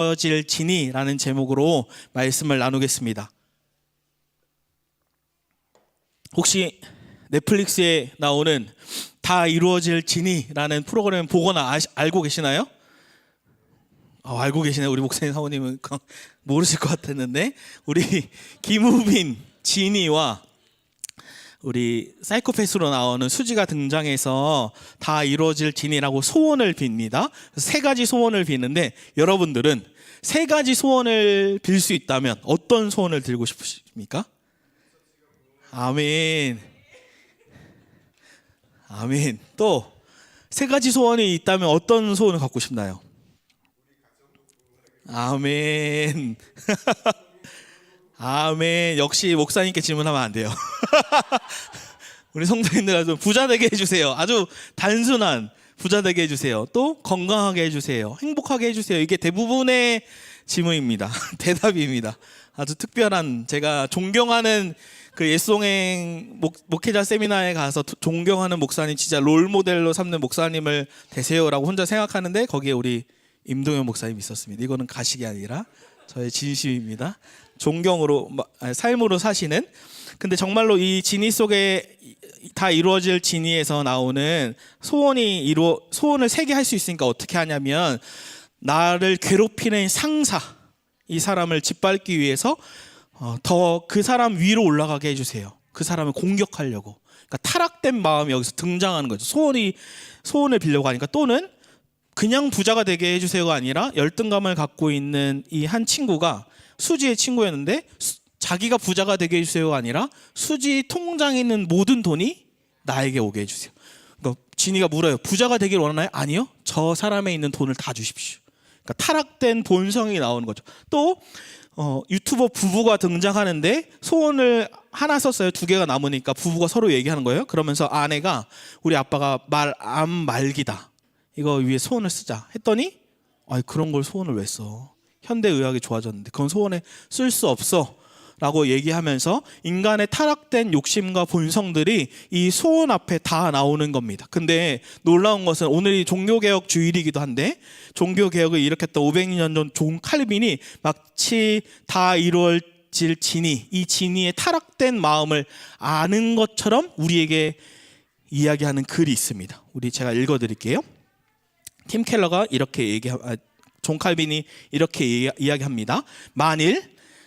이루어질지니라는 제목으로 말씀을 나누겠습니다. 혹시 넷플릭스에 나오는 다 이루어질지니라는 프로그램 보거나 알고 계시나요? 알고 계시네요. 우리 목사님 사모님은 모르실 것 같았는데, 우리 김우빈 지니와 우리 사이코패스로 나오는 수지가 등장해서 다 이루어질 지니라고 소원을 빕니다. 세 가지 소원을 비는데, 여러분들은 세 가지 소원을 빌 수 있다면 어떤 소원을 들고 싶으십니까? 아멘. 아멘. 또 세 가지 소원이 있다면 어떤 소원을 갖고 싶나요? 아멘. 아멘. 역시 목사님께 질문하면 안 돼요. 우리 성도님들 좀 부자 되게 해주세요. 아주 단순한 부자 되게 해주세요. 또 건강하게 해주세요. 행복하게 해주세요. 이게 대부분의 질문입니다. 대답입니다. 아주 특별한, 제가 존경하는 그 예송행 목회자 세미나에 가서 존경하는 목사님, 진짜 롤모델로 삼는 목사님을 되세요라고 혼자 생각하는데, 거기에 우리 임동현 목사님이 있었습니다. 이거는 가식이 아니라 저의 진심입니다. 존경으로, 삶으로 사시는. 근데 정말로 이 지니 속에 다 이루어질 지니에서 나오는 소원을 세 개 할 수 있으니까 어떻게 하냐면, 나를 괴롭히는 상사, 이 사람을 짓밟기 위해서 더 그 사람 위로 올라가게 해주세요. 그 사람을 공격하려고. 그러니까 타락된 마음이 여기서 등장하는 거죠. 소원을 빌려고 하니까. 또는 그냥 부자가 되게 해주세요가 아니라, 열등감을 갖고 있는 이 한 친구가 수지의 친구였는데, 자기가 부자가 되게 해주세요가 아니라 수지 통장에 있는 모든 돈이 나에게 오게 해주세요. 그러니까 지니가 물어요. 부자가 되길 원하나요? 아니요. 저 사람에 있는 돈을 다 주십시오. 그러니까 타락된 본성이 나오는 거죠. 또 유튜버 부부가 등장하는데, 소원을 하나 썼어요. 두 개가 남으니까 부부가 서로 얘기하는 거예요. 그러면서 아내가, 우리 아빠가 말 안 말기다, 이거 위에 소원을 쓰자 했더니, 그런 걸 소원을 왜 써? 현대의학이 좋아졌는데 그건 소원에 쓸 수 없어 라고 얘기하면서, 인간의 타락된 욕심과 본성들이 이 소원 앞에 다 나오는 겁니다. 근데 놀라운 것은, 오늘이 종교개혁 주일이기도 한데, 종교개혁을 일으켰던 500년 전 존 칼빈이 마치 다 이루어질 지니, 이 지니의 타락된 마음을 아는 것처럼 우리에게 이야기하는 글이 있습니다. 제가 읽어드릴게요. 팀 켈러가 존 칼빈이 이렇게 이야기합니다. 만일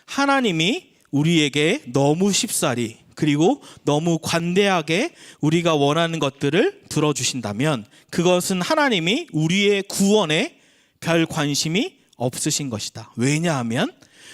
하나님이 우리에게 너무 쉽사리, 그리고 너무 관대하게 우리가 원하는 것들을 들어주신다면, 그것은 하나님이 우리의 구원에 별 관심이 없으신 것이다. 왜냐하면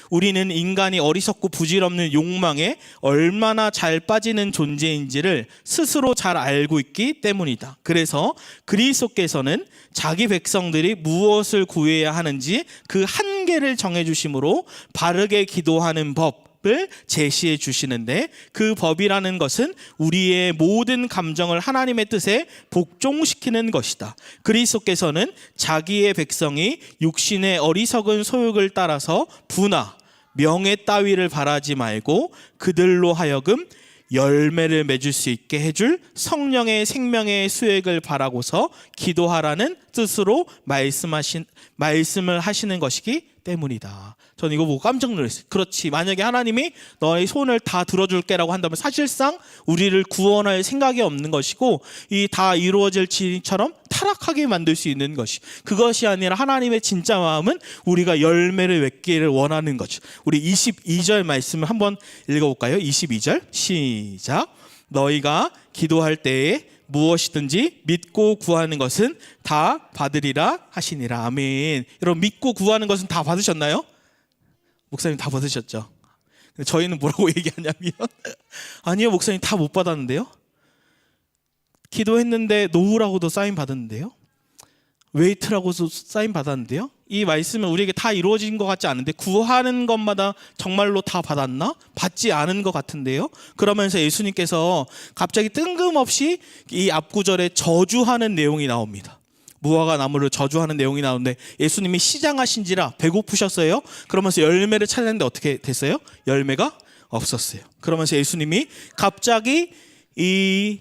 우리는 인간이 어리석고 부질없는 욕망에 얼마나 잘 빠지는 존재인지를 스스로 잘 알고 있기 때문이다. 그래서 그리스도께서는 자기 백성들이 무엇을 구해야 하는지 그 한계를 정해주심으로 바르게 기도하는 법을 제시해 주시는데, 그 법이라는 것은 우리의 모든 감정을 하나님의 뜻에 복종시키는 것이다. 그리스도께서는 자기의 백성이 육신의 어리석은 소욕을 따라서 부나 명예 따위를 바라지 말고 그들로 하여금 열매를 맺을 수 있게 해줄 성령의 생명의 수액을 바라고서 기도하라는 뜻으로 말씀을 하시는 것이기 때문이다. 저는 이거 보고 깜짝 놀랐어요. 그렇지, 만약에 하나님이 너의 소원을 다 들어줄게라고 한다면 사실상 우리를 구원할 생각이 없는 것이고, 이 다 이루어질 지니처럼 타락하게 만들 수 있는 것이, 그것이 아니라 하나님의 진짜 마음은 우리가 열매를 맺기를 원하는 거죠. 우리 22절 말씀을 한번 읽어볼까요? 22절 시작. 너희가 기도할 때에 무엇이든지 믿고 구하는 것은 다 받으리라 하시니라. 아멘. 여러분, 믿고 구하는 것은 다 받으셨나요? 목사님 다 받으셨죠? 근데 저희는 뭐라고 얘기하냐면 아니요, 목사님 다 못 받았는데요. 기도했는데 노우라고도 사인 받았는데요. 웨이트라고도 사인 받았는데요. 이 말씀은 우리에게 다 이루어진 것 같지 않은데, 구하는 것마다 정말로 다 받았나? 받지 않은 것 같은데요. 그러면서 예수님께서 갑자기 뜬금없이 이 앞구절에 저주하는 내용이 나옵니다. 무화과 나무를 저주하는 내용이 나오는데, 예수님이 시장하신지라 배고프셨어요. 그러면서 열매를 찾았는데 어떻게 됐어요? 열매가 없었어요. 그러면서 예수님이 갑자기 이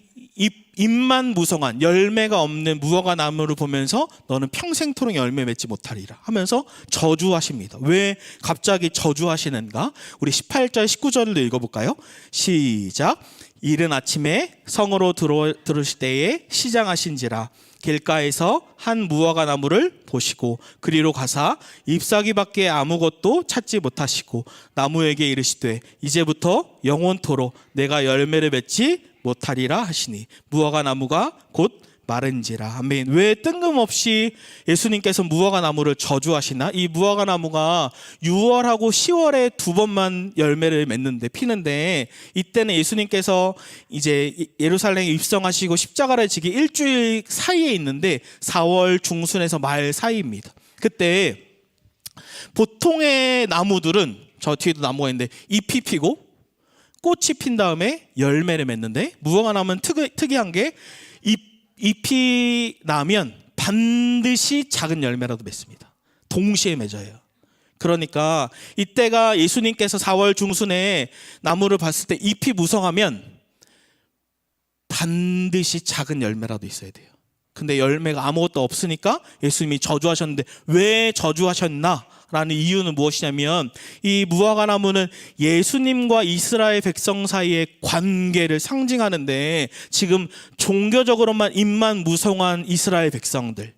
잎만 무성한 열매가 없는 무화과 나무를 보면서 너는 평생토록 열매 맺지 못하리라 하면서 저주하십니다. 왜 갑자기 저주하시는가? 우리 18절 19절을 읽어볼까요? 시작. 이른 아침에 성으로 들으실 때에 시장하신지라 길가에서 한 무화과 나무를 보시고 그리로 가사 잎사귀밖에 아무것도 찾지 못하시고 나무에게 이르시되 이제부터 영원토록 내가 열매를 맺지 못하리라 하시니 무화과 나무가 곧 마른지라. 아멘. 왜 뜬금없이 예수님께서 무화과 나무를 저주하시나? 이 무화과 나무가 6월하고 10월에 두 번만 열매를 맺는데 피는데, 이때는 예수님께서 이제 예루살렘에 입성하시고 십자가를 지기 일주일 사이에 있는데 4월 중순에서 말 사이입니다. 그때 보통의 나무들은, 저 뒤에도 나무가 있는데, 잎이 피고 꽃이 핀 다음에 열매를 맺는데, 무화과 나무는 특이한 게 잎이 나면 반드시 작은 열매라도 맺습니다. 동시에 맺어요. 그러니까 이때가 예수님께서 4월 중순에 나무를 봤을 때 잎이 무성하면 반드시 작은 열매라도 있어야 돼요. 근데 열매가 아무것도 없으니까 예수님이 저주하셨는데, 왜 저주하셨나? 라는 이유는 무엇이냐면, 이 무화과 나무는 예수님과 이스라엘 백성 사이의 관계를 상징하는데, 지금 종교적으로만 잎만 무성한 이스라엘 백성들,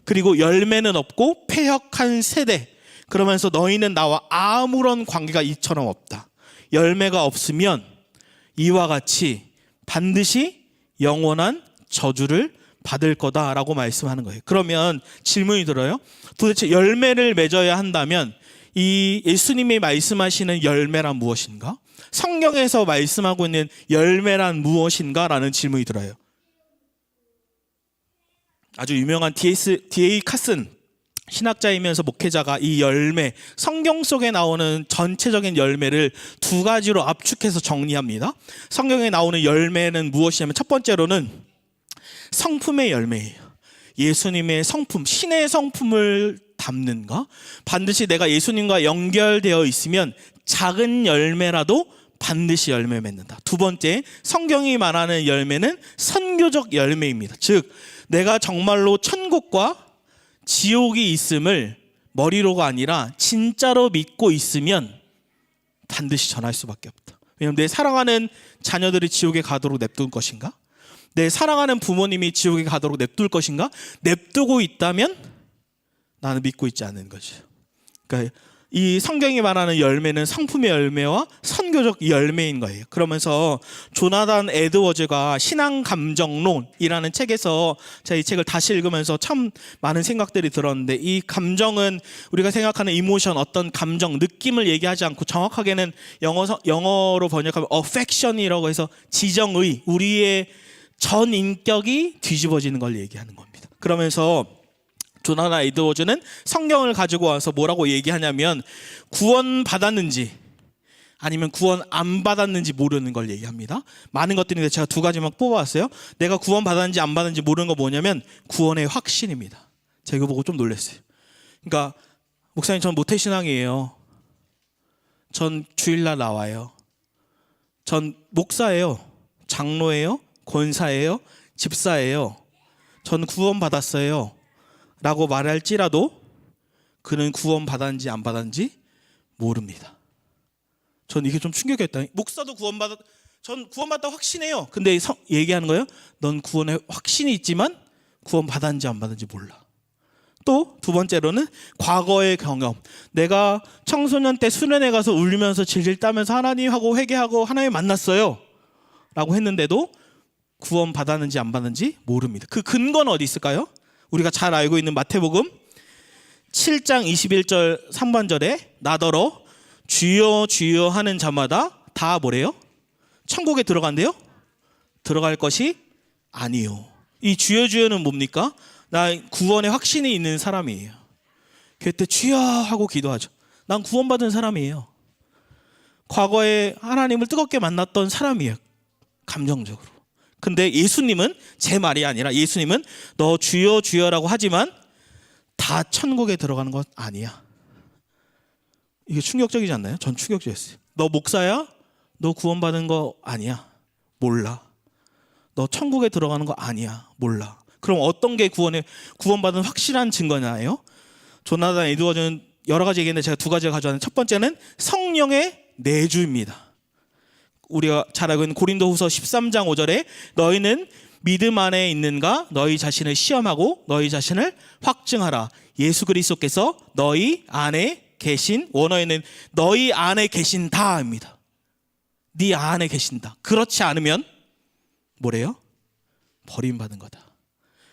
그리고 열매는 없고 패역한 세대, 그러면서 너희는 나와 아무런 관계가 이처럼 없다. 열매가 없으면 이와 같이 반드시 영원한 저주를 받을 거다라고 말씀하는 거예요. 그러면 질문이 들어요. 도대체 열매를 맺어야 한다면 이 예수님이 말씀하시는 열매란 무엇인가? 성경에서 말씀하고 있는 열매란 무엇인가? 라는 질문이 들어요. 아주 유명한 D.A. 카슨 신학자이면서 목회자가 이 열매, 성경 속에 나오는 전체적인 열매를 두 가지로 압축해서 정리합니다. 성경에 나오는 열매는 무엇이냐면, 첫 번째로는 성품의 열매예요. 예수님의 성품, 신의 성품을 담는가? 반드시 내가 예수님과 연결되어 있으면 작은 열매라도 반드시 열매 맺는다. 두 번째, 성경이 말하는 열매는 선교적 열매입니다. 즉, 내가 정말로 천국과 지옥이 있음을 머리로가 아니라 진짜로 믿고 있으면 반드시 전할 수밖에 없다. 왜냐하면 내 사랑하는 자녀들이 지옥에 가도록 냅둘 것인가? 내 사랑하는 부모님이 지옥에 가도록 냅둘 것인가? 냅두고 있다면 나는 믿고 있지 않는 거죠. 그러니까 이 성경이 말하는 열매는 성품의 열매와 선교적 열매인 거예요. 그러면서 조나단 에드워즈가 신앙감정론이라는 책에서 제가 이 책을 다시 읽으면서 참 많은 생각들이 들었는데, 이 감정은 우리가 생각하는 이모션, 어떤 감정, 느낌을 얘기하지 않고 정확하게는 영어로 번역하면 affection이라고 해서 지정의, 우리의 전 인격이 뒤집어지는 걸 얘기하는 겁니다. 그러면서 조나단 에드워즈는 성경을 가지고 와서 뭐라고 얘기하냐면, 구원 받았는지 아니면 구원 안 받았는지 모르는 걸 얘기합니다. 많은 것들인데 제가 두 가지만 뽑아왔어요. 내가 구원 받았는지 안 받았는지 모르는 거 뭐냐면 구원의 확신입니다. 제가 이거 보고 좀 놀랐어요. 그러니까 목사님, 전 모태신앙이에요. 전 주일날 나와요. 전 목사예요. 장로예요. 권사예요. 집사예요. 전 구원 받았어요 라고 말할지라도 그는 구원 받았는지 안 받았는지 모릅니다. 전 이게 좀 충격이었다. 목사도 전 구원받았다고 확신해요. 근데 얘기하는 거예요. 넌 구원의 확신이 있지만 구원 받았는지 안 받았는지 몰라. 또 두 번째로는 과거의 경험. 내가 청소년 때 수련회 가서 울면서 질질 따면서 하나님하고 회개하고 하나님 만났어요 라고 했는데도 구원 받았는지 안 받았는지 모릅니다. 그 근거는 어디 있을까요? 우리가 잘 알고 있는 마태복음 7장 21절 3반절에 나더러 주여 주여 하는 자마다 다 뭐래요? 천국에 들어간대요? 들어갈 것이 아니요. 이 주여 주여는 뭡니까? 나 구원의 확신이 있는 사람이에요. 그때 주여 하고 기도하죠. 난 구원받은 사람이에요. 과거에 하나님을 뜨겁게 만났던 사람이에요. 감정적으로. 근데 예수님은, 제 말이 아니라 예수님은 너 주여 주여라고 하지만 다 천국에 들어가는 건 아니야. 이게 충격적이지 않나요? 전 충격적이었어요. 너 목사야? 너 구원받은 거 아니야. 몰라. 너 천국에 들어가는 거 아니야. 몰라. 그럼 어떤 게 구원받은 확실한 증거냐요? 조나단 에드워즈는 여러 가지 얘기했는데 제가 두 가지를 가져왔는데, 첫 번째는 성령의 내주입니다. 우리가 잘 알고 있는 고린도후서 13장 5절에 너희는 믿음 안에 있는가? 너희 자신을 시험하고 너희 자신을 확증하라. 예수 그리스도께서 너희 안에 계신, 원어에는 너희 안에 계신다입니다. 네 안에 계신다. 그렇지 않으면 뭐래요? 버림받은 거다.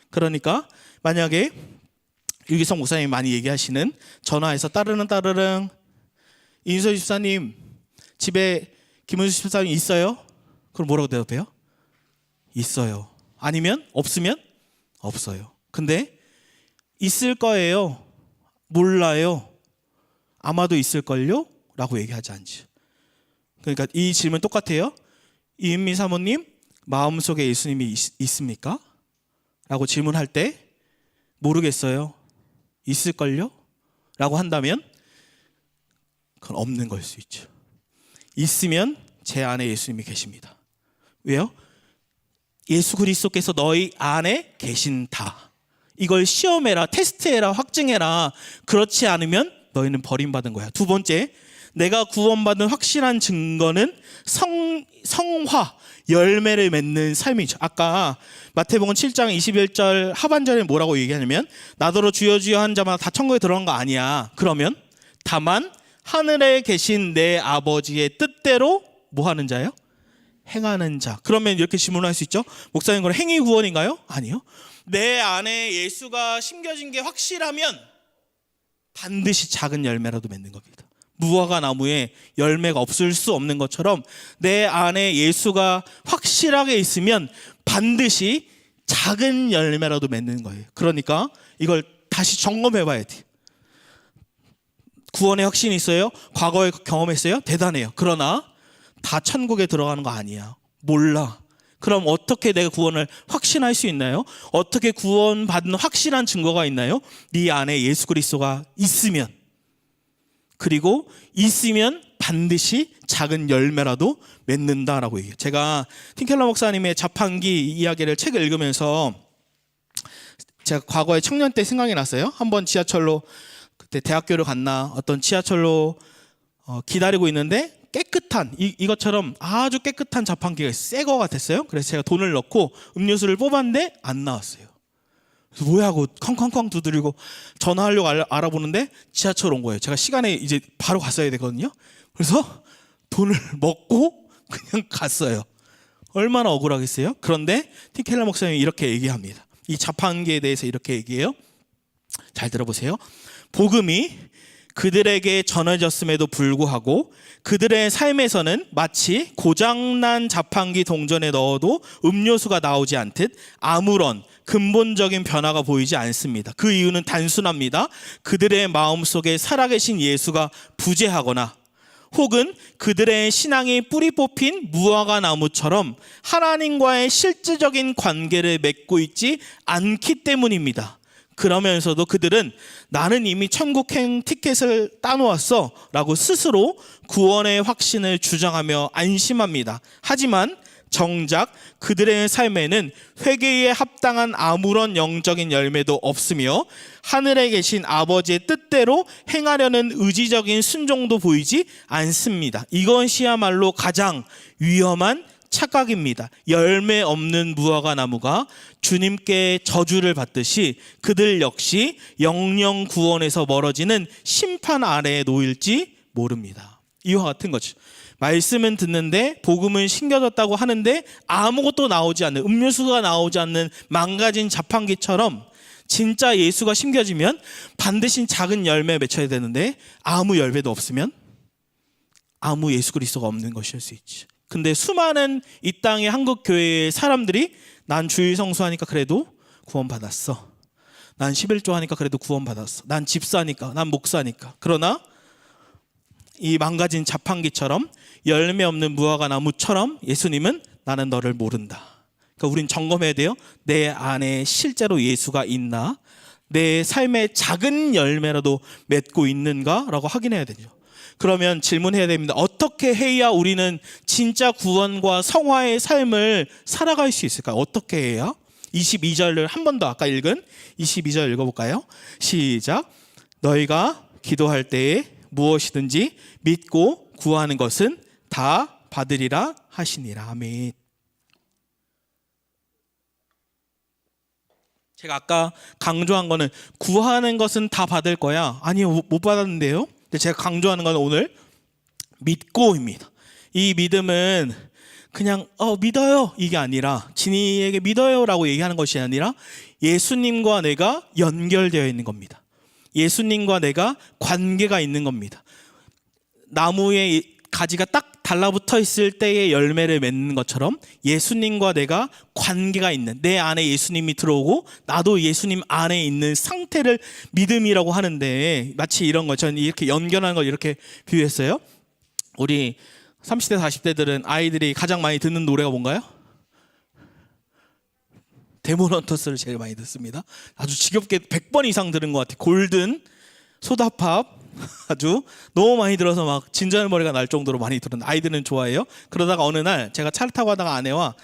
그러니까 만약에 유기성 목사님이 많이 얘기하시는 전화해서 따르릉 인서 집사님 집에 김은수 집사님 있어요? 그럼 뭐라고 대답해요? 있어요. 아니면 없으면 없어요. 근데 있을 거예요. 몰라요. 아마도 있을걸요? 라고 얘기하지 않죠. 그러니까 이 질문 똑같아요. 이은미 사모님 마음속에 예수님이 있습니까? 라고 질문할 때 모르겠어요. 있을걸요? 라고 한다면 그건 없는 걸 수 있죠. 있으면 제 안에 예수님이 계십니다. 왜요? 예수 그리스도께서 너희 안에 계신다. 이걸 시험해라, 테스트해라, 확증해라. 그렇지 않으면 너희는 버림받은 거야. 두 번째, 내가 구원받은 확실한 증거는 성화, 열매를 맺는 삶이죠. 아까 마태복음 7장 21절 하반절에 뭐라고 얘기하냐면 나더러 주여 주여 한 자마다 다 천국에 들어간 거 아니야. 그러면 다만 하늘에 계신 내 아버지의 뜻대로 뭐 하는 자예요? 행하는 자. 그러면 이렇게 질문할 수 있죠. 목사님, 그럼 행위 구원인가요? 아니요. 내 안에 예수가 심겨진 게 확실하면 반드시 작은 열매라도 맺는 겁니다. 무화과 나무에 열매가 없을 수 없는 것처럼 내 안에 예수가 확실하게 있으면 반드시 작은 열매라도 맺는 거예요. 그러니까 이걸 다시 점검해 봐야 돼요. 구원의 확신이 있어요? 과거에 경험했어요? 대단해요. 그러나 다 천국에 들어가는 거 아니야. 몰라. 그럼 어떻게 내가 구원을 확신할 수 있나요? 어떻게 구원받는 확실한 증거가 있나요? 네 안에 예수 그리스도가 있으면, 그리고 있으면 반드시 작은 열매라도 맺는다라고 얘기해요. 제가 팀켈러 목사님의 자판기 이야기를 책을 읽으면서 제가 과거에 청년 때 생각이 났어요. 한번 지하철로, 그때 대학교를 갔나 어떤 지하철로 기다리고 있는데 깨끗한 이것처럼 아주 깨끗한 자판기가 새 거 같았어요. 그래서 제가 돈을 넣고 음료수를 뽑았는데 안 나왔어요. 그래서 뭐야 하고 쾅쾅쾅 두드리고 전화하려고 알아보는데 지하철 온 거예요. 제가 시간에 이제 바로 갔어야 되거든요. 그래서 돈을 먹고 그냥 갔어요. 얼마나 억울하겠어요? 그런데 팀켈러 목사님이 이렇게 얘기합니다. 이 자판기에 대해서 이렇게 얘기해요. 잘 들어보세요. 복음이 그들에게 전해졌음에도 불구하고 그들의 삶에서는 마치 고장난 자판기 동전에 넣어도 음료수가 나오지 않듯 아무런 근본적인 변화가 보이지 않습니다. 그 이유는 단순합니다. 그들의 마음속에 살아계신 예수가 부재하거나 혹은 그들의 신앙이 뿌리 뽑힌 무화과 나무처럼 하나님과의 실질적인 관계를 맺고 있지 않기 때문입니다. 그러면서도 그들은 나는 이미 천국행 티켓을 따놓았어 라고 스스로 구원의 확신을 주장하며 안심합니다. 하지만 정작 그들의 삶에는 회개에 합당한 아무런 영적인 열매도 없으며 하늘에 계신 아버지의 뜻대로 행하려는 의지적인 순종도 보이지 않습니다. 이것이야말로 가장 위험한 착각입니다. 열매 없는 무화과 나무가 주님께 저주를 받듯이 그들 역시 영영 구원에서 멀어지는 심판 아래에 놓일지 모릅니다. 이와 같은 거죠. 말씀은 듣는데 복음은 심겨졌다고 하는데 아무것도 나오지 않는, 음료수가 나오지 않는 망가진 자판기처럼 진짜 예수가 심겨지면 반드시 작은 열매 맺혀야 되는데 아무 열매도 없으면 아무 예수 그리스도가 없는 것일 수 있죠. 근데 수많은 이 땅의 한국 교회의 사람들이 난 주일 성수하니까 그래도 구원받았어. 난 11조 하니까 그래도 구원받았어. 난 집사니까, 난 목사니까. 그러나 이 망가진 자판기처럼 열매 없는 무화과 나무처럼 예수님은 나는 너를 모른다. 그러니까 우린 점검해야 돼요. 내 안에 실제로 예수가 있나? 내 삶에 작은 열매라도 맺고 있는가라고 확인해야 되죠. 그러면 질문해야 됩니다. 어떻게 해야 우리는 진짜 구원과 성화의 삶을 살아갈 수 있을까요? 어떻게 해야? 22절을 한 번 더 아까 읽은 22절 읽어볼까요? 시작. 너희가 기도할 때에 무엇이든지 믿고 구하는 것은 다 받으리라 하시니라. 아멘. 제가 아까 강조한 거는 구하는 것은 다 받을 거야. 아니요, 못 받았는데요. 근데 제가 강조하는 건 오늘 믿고입니다. 이 믿음은 그냥 믿어요 이게 아니라, 진이에게 믿어요라고 얘기하는 것이 아니라 예수님과 내가 연결되어 있는 겁니다. 예수님과 내가 관계가 있는 겁니다. 나무에 가지가 딱 달라붙어 있을 때의 열매를 맺는 것처럼 예수님과 내가 관계가 있는, 내 안에 예수님이 들어오고 나도 예수님 안에 있는 상태를 믿음이라고 하는데, 마치 이런 거, 저는 이렇게 연결하는 걸 이렇게 비유했어요. 우리 30대 40대들은 아이들이 가장 많이 듣는 노래가 뭔가요? 데모넌터스를 제일 많이 듣습니다. 아주 지겹게 100번 이상 들은 것 같아요. 골든, 소다팝 아주 너무 많이 들어서 막 진절머리가 날 정도로 많이 들은, 아이들은 좋아해요. 그러다가 어느 날 제가 차를 타고 가다가 아내와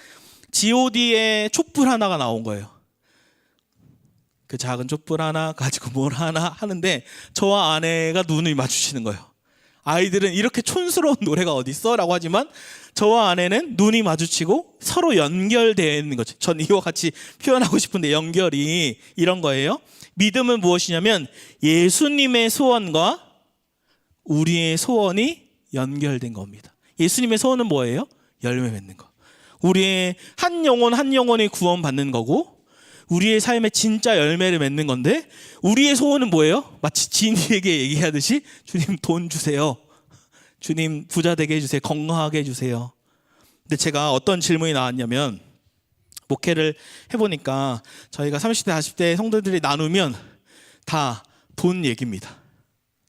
god의 촛불 하나가 나온 거예요. 그 작은 촛불 하나 가지고 뭘 하나 하는데 저와 아내가 눈을 마주치는 거예요. 아이들은 이렇게 촌스러운 노래가 어딨어? 라고 하지만 저와 아내는 눈이 마주치고 서로 연결되어 있는 거죠. 전 이와 같이 표현하고 싶은데 연결이 이런 거예요. 믿음은 무엇이냐면 예수님의 소원과 우리의 소원이 연결된 겁니다. 예수님의 소원은 뭐예요? 열매 맺는 거. 우리의 한 영혼 한 영혼이 구원받는 거고, 우리의 삶에 진짜 열매를 맺는 건데, 우리의 소원은 뭐예요? 마치 진이에게 얘기하듯이 주님 돈 주세요. 주님 부자 되게 해주세요. 건강하게 해주세요. 근데 제가 어떤 질문이 나왔냐면, 목회를 해보니까 저희가 30대 40대 성도들이 나누면 다 돈 얘기입니다.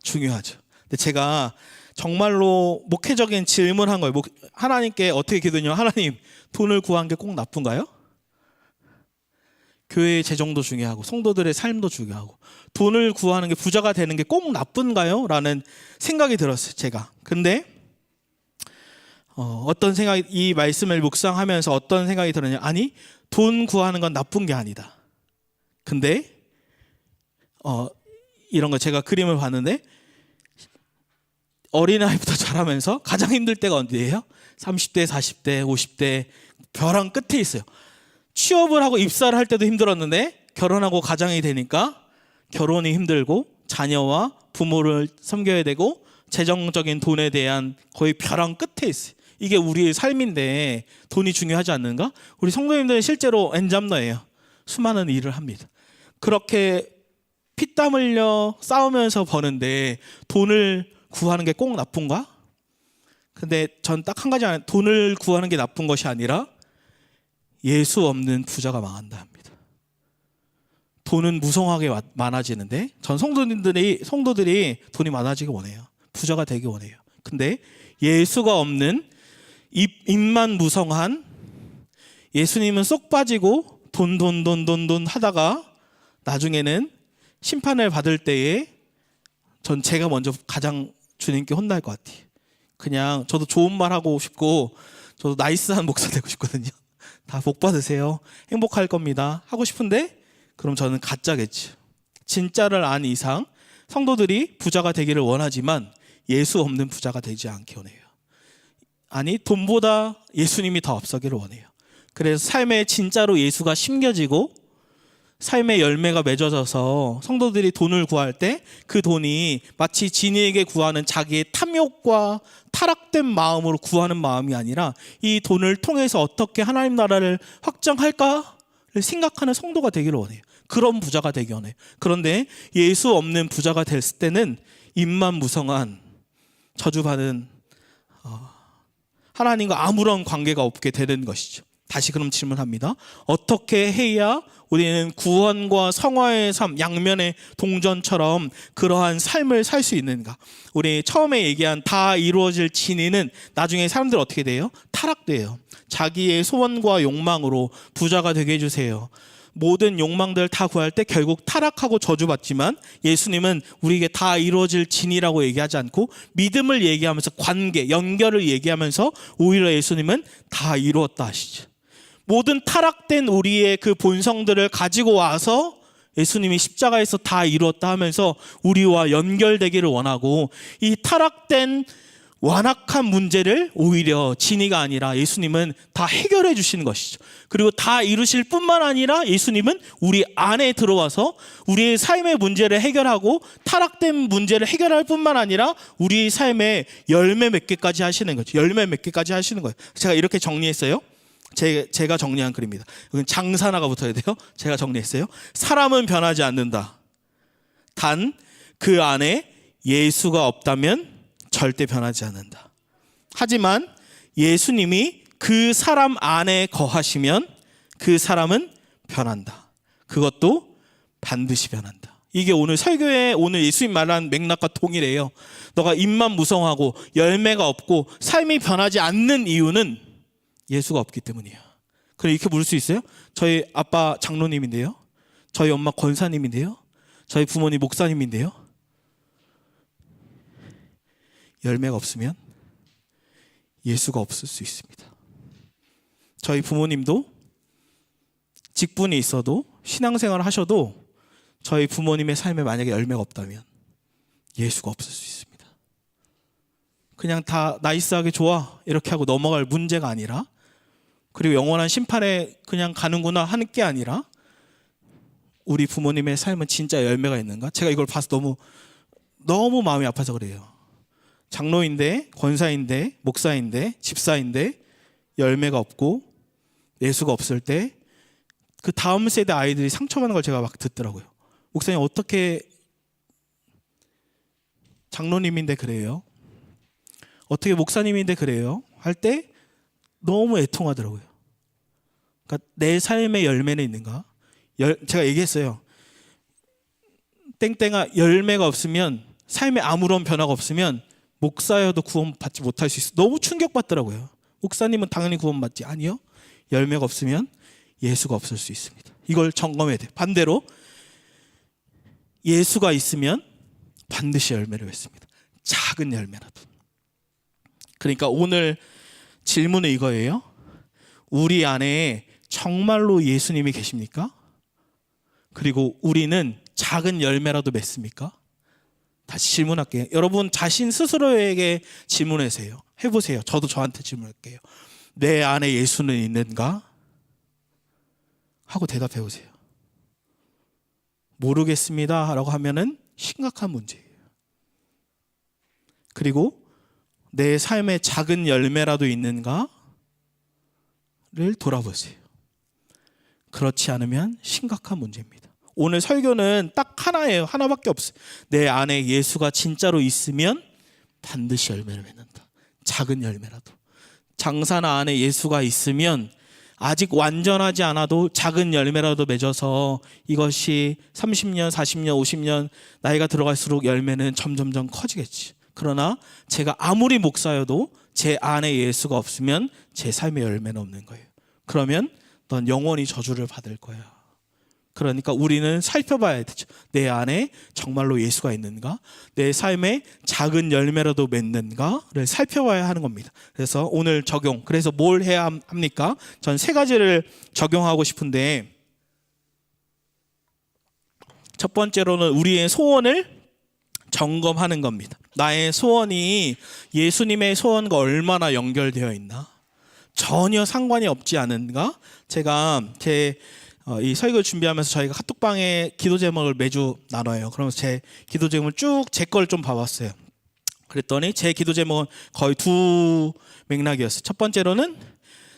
중요하죠. 근데 제가 정말로 목회적인 질문한 거예요. 하나님께 어떻게 기도했냐면, 하나님 돈을 구한 게 꼭 나쁜가요? 교회의 재정도 중요하고 성도들의 삶도 중요하고 돈을 구하는 게, 부자가 되는 게 꼭 나쁜가요? 라는 생각이 들었어요, 제가. 근데 어떤 생각이, 이 말씀을 묵상하면서 어떤 생각이 들었냐, 아니 돈 구하는 건 나쁜 게 아니다. 근데 이런 거 제가 그림을 봤는데, 어린아이부터 자라면서 가장 힘들 때가 언제예요? 30대, 40대, 50대 벼랑 끝에 있어요. 취업을 하고 입사를 할 때도 힘들었는데 결혼하고 가장이 되니까 결혼이 힘들고, 자녀와 부모를 섬겨야 되고, 재정적인 돈에 대한 거의 벼랑 끝에 있어요. 이게 우리의 삶인데 돈이 중요하지 않는가? 우리 성도님들은 실제로 엔잡러예요. 수많은 일을 합니다. 그렇게 피땀 흘려 싸우면서 버는데 돈을 구하는 게 꼭 나쁜가? 근데 전 딱 한 가지 아는, 돈을 구하는 게 나쁜 것이 아니라 예수 없는 부자가 망한다 합니다. 돈은 무성하게 많아지는데, 전 성도들이 돈이 많아지기 원해요. 부자가 되기 원해요. 근데 예수가 없는 입만 무성한, 예수님은 쏙 빠지고 돈 하다가 나중에는 심판을 받을 때에 전 제가 먼저 가장 주님께 혼날 것 같아요. 그냥 저도 좋은 말 하고 싶고, 저도 나이스한 목사 되고 싶거든요. 다 복 받으세요. 행복할 겁니다. 하고 싶은데 그럼 저는 가짜겠죠. 진짜를 안 이상 성도들이 부자가 되기를 원하지만 예수 없는 부자가 되지 않기 원해요. 아니, 돈보다 예수님이 더 앞서기를 원해요. 그래서 삶에 진짜로 예수가 심겨지고 삶의 열매가 맺어져서 성도들이 돈을 구할 때 그 돈이 마치 진이에게 구하는 자기의 탐욕과 타락된 마음으로 구하는 마음이 아니라, 이 돈을 통해서 어떻게 하나님 나라를 확장할까를 생각하는 성도가 되기를 원해요. 그런 부자가 되기 원해요. 그런데 예수 없는 부자가 됐을 때는 입만 무성한, 저주받은 하나님과 아무런 관계가 없게 되는 것이죠. 다시 그럼 질문합니다. 어떻게 해야 우리는 구원과 성화의 삶, 양면의 동전처럼 그러한 삶을 살 수 있는가? 우리 처음에 얘기한 다 이루어질 진리는 나중에 사람들 어떻게 돼요? 타락돼요. 자기의 소원과 욕망으로 부자가 되게 해주세요. 모든 욕망들을 다 구할 때 결국 타락하고 저주받지만 예수님은 우리에게 다 이루어질 진이라고 얘기하지 않고 믿음을 얘기하면서 관계, 연결을 얘기하면서 오히려 예수님은 다 이루었다 하시죠. 모든 타락된 우리의 그 본성들을 가지고 와서 예수님이 십자가에서 다 이루었다 하면서 우리와 연결되기를 원하고, 이 타락된 완악한 문제를 오히려 진이가 아니라 예수님은 다 해결해 주시는 것이죠. 그리고 다 이루실 뿐만 아니라 예수님은 우리 안에 들어와서 우리의 삶의 문제를 해결하고 타락된 문제를 해결할 뿐만 아니라 우리의 삶에 열매 맺기까지 하시는 거죠. 열매 맺기까지 하시는 거예요. 제가 이렇게 정리했어요. 제가 정리한 글입니다. 여기 장사나가 붙어야 돼요. 제가 정리했어요. 사람은 변하지 않는다. 단 그 안에 예수가 없다면 절대 변하지 않는다. 하지만 예수님이 그 사람 안에 거하시면 그 사람은 변한다. 그것도 반드시 변한다. 이게 오늘 설교에 오늘 예수님 말한 맥락과 동일해요. 너가 입만 무성하고 열매가 없고 삶이 변하지 않는 이유는 예수가 없기 때문이야. 그래, 이렇게 물을 수 있어요? 저희 아빠 장로님인데요, 저희 엄마 권사님인데요, 저희 부모님 목사님인데요. 열매가 없으면 예수가 없을 수 있습니다. 저희 부모님도 직분이 있어도 신앙생활을 하셔도 저희 부모님의 삶에 만약에 열매가 없다면 예수가 없을 수 있습니다. 그냥 다 나이스하게 좋아 이렇게 하고 넘어갈 문제가 아니라, 그리고 영원한 심판에 그냥 가는구나 하는 게 아니라, 우리 부모님의 삶은 진짜 열매가 있는가? 제가 이걸 봐서 너무 마음이 아파서 그래요. 장로인데, 권사인데, 목사인데, 집사인데 열매가 없고 예수가 없을 때 그 다음 세대 아이들이 상처받는 걸 제가 막 듣더라고요. 목사님 어떻게, 장로님인데 그래요? 어떻게 목사님인데 그래요? 할 때 너무 애통하더라고요. 그러니까 내 삶의 열매는 있는가? 제가 얘기했어요. 땡땡아, 열매가 없으면, 삶에 아무런 변화가 없으면 목사여도 구원받지 못할 수 있어. 너무 충격받더라고요. 목사님은 당연히 구원받지. 아니요, 열매가 없으면 예수가 없을 수 있습니다. 이걸 점검해야 돼요. 반대로 예수가 있으면 반드시 열매를 맺습니다. 작은 열매라도. 그러니까 오늘 질문은 이거예요. 우리 안에 정말로 예수님이 계십니까? 그리고 우리는 작은 열매라도 맺습니까? 다시 질문할게요. 여러분 자신 스스로에게 질문하세요. 해보세요. 저도 저한테 질문할게요. 내 안에 예수는 있는가? 하고 대답해 보세요. 모르겠습니다 라고 하면은 심각한 문제예요. 그리고 내 삶에 작은 열매라도 있는가를 돌아보세요. 그렇지 않으면 심각한 문제입니다. 오늘 설교는 딱 하나예요. 하나밖에 없어요. 내 안에 예수가 진짜로 있으면 반드시 열매를 맺는다. 작은 열매라도. 장사나 안에 예수가 있으면 아직 완전하지 않아도 작은 열매라도 맺어서 이것이 30년, 40년, 50년 나이가 들어갈수록 열매는 점점점 커지겠지. 그러나 제가 아무리 목사여도 제 안에 예수가 없으면 제 삶의 열매는 없는 거예요. 그러면 넌 영원히 저주를 받을 거야. 그러니까 우리는 살펴봐야 되죠. 내 안에 정말로 예수가 있는가? 내 삶에 작은 열매라도 맺는가를 살펴봐야 하는 겁니다. 그래서 오늘 적용, 그래서 뭘 해야 합니까? 전 세 가지를 적용하고 싶은데, 첫 번째로는 우리의 소원을 점검하는 겁니다. 나의 소원이 예수님의 소원과 얼마나 연결되어 있나? 전혀 상관이 없지 않은가? 제가 이 설교를 준비하면서 저희가 카톡방에 기도 제목을 매주 나눠요. 그러면서 제 기도 제목을 쭉 제 걸 좀 봐봤어요. 그랬더니 제 기도 제목은 거의 두 맥락이었어요. 첫 번째로는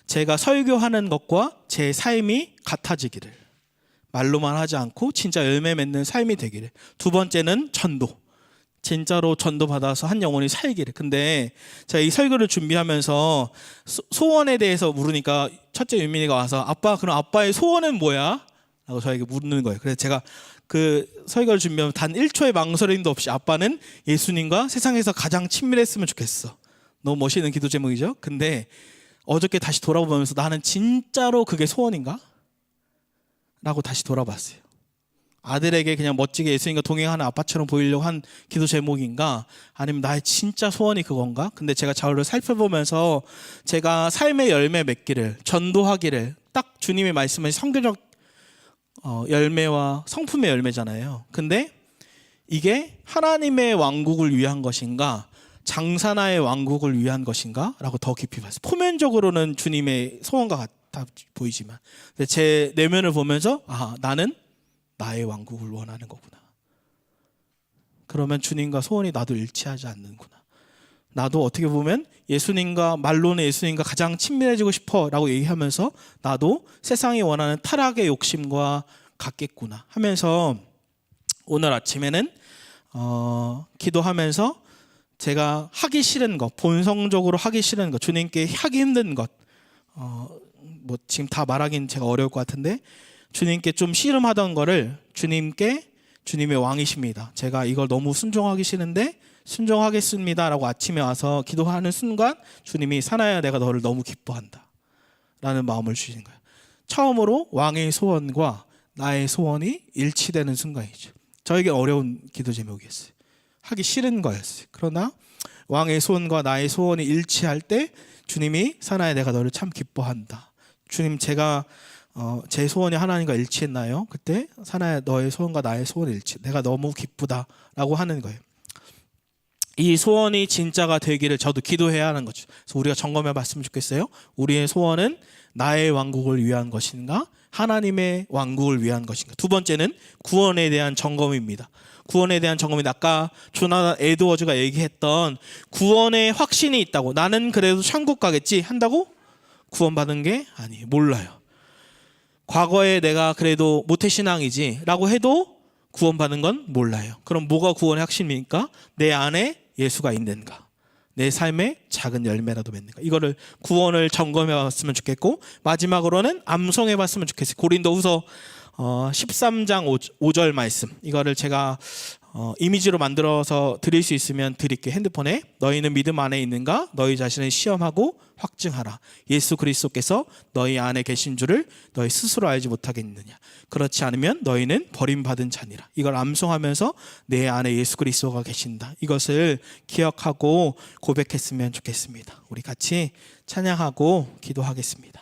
제가 설교하는 것과 제 삶이 같아지기를, 말로만 하지 않고 진짜 열매 맺는 삶이 되기를. 두 번째는 전도, 진짜로 전도 받아서 한 영혼이 살기를. 근데 제가 이 설교를 준비하면서 소원에 대해서 물으니까 첫째 윤민이가 와서 아빠, 그럼 아빠의 소원은 뭐야? 라고 저에게 묻는 거예요. 그래서 제가 그 설교를 준비하면 단 1초의 망설임도 없이 아빠는 예수님과 세상에서 가장 친밀했으면 좋겠어. 너무 멋있는 기도 제목이죠. 근데 어저께 다시 돌아보면서 나는 진짜로 그게 소원인가? 라고 다시 돌아봤어요. 아들에게 그냥 멋지게 예수님과 동행하는 아빠처럼 보이려고 한 기도 제목인가, 아니면 나의 진짜 소원이 그건가? 근데 제가 저를 살펴보면서 제가 삶의 열매 맺기를, 전도하기를, 딱 주님의 말씀은 성교적 열매와 성품의 열매잖아요. 근데 이게 하나님의 왕국을 위한 것인가, 장사나의 왕국을 위한 것인가? 라고 더 깊이 봤어요. 표면적으로는 주님의 소원과 같아 보이지만, 근데 제 내면을 보면서 나는 나의 왕국을 원하는 거구나. 그러면 주님과 소원이 나도 일치하지 않는구나. 나도 어떻게 보면 예수님과, 말로는 예수님과 가장 친밀해지고 싶어 라고 얘기하면서 나도 세상이 원하는 타락의 욕심과 같겠구나 하면서, 오늘 아침에는 기도하면서 제가 하기 싫은 것, 본성적으로 하기 싫은 것, 주님께 하기 힘든 것, 뭐 지금 다 말하기는 제가 어려울 것 같은데, 주님께 좀 씨름하던 거를 주님께, 주님의 왕이십니다, 제가 이걸 너무 순종하기 싫은데 순종하겠습니다 라고 아침에 와서 기도하는 순간 주님이 사나야 내가 너를 너무 기뻐한다 라는 마음을 주신 거예요. 처음으로 왕의 소원과 나의 소원이 일치되는 순간이죠. 저에게 어려운 기도 제목이었어요. 하기 싫은 거였어요. 그러나 왕의 소원과 나의 소원이 일치할 때 주님이 사나야 내가 너를 참 기뻐한다. 주님, 제가 제 소원이 하나님과 일치했나요? 그때 사나야 너의 소원과 나의 소원이 일치, 내가 너무 기쁘다라고 하는 거예요. 이 소원이 진짜가 되기를 저도 기도해야 하는 거죠. 그래서 우리가 점검해 봤으면 좋겠어요. 우리의 소원은 나의 왕국을 위한 것인가, 하나님의 왕국을 위한 것인가. 두 번째는 구원에 대한 점검입니다. 구원에 대한 점검이 아까 조나단 에드워즈가 얘기했던 구원의 확신이 있다고, 나는 그래도 천국 가겠지 한다고 구원받은 게 아니에요. 몰라요. 과거에 내가 그래도 모태신앙이지 라고 해도 구원받은 건 몰라요. 그럼 뭐가 구원의 확신입니까? 내 안에 예수가 있는가, 내 삶의 작은 열매라도 맺는가. 이거를 구원을 점검해 봤으면 좋겠고, 마지막으로는 암송해 봤으면 좋겠어요. 고린도후서 13장 5절 말씀, 이거를 제가 이미지로 만들어서 드릴 수 있으면 드릴게요. 핸드폰에. 너희는 믿음 안에 있는가? 너희 자신을 시험하고 확증하라. 예수 그리스도께서 너희 안에 계신 줄을 너희 스스로 알지 못하겠느냐? 그렇지 않으면 너희는 버림받은 자니라. 이걸 암송하면서 내 안에 예수 그리스도가 계신다, 이것을 기억하고 고백했으면 좋겠습니다. 우리 같이 찬양하고 기도하겠습니다.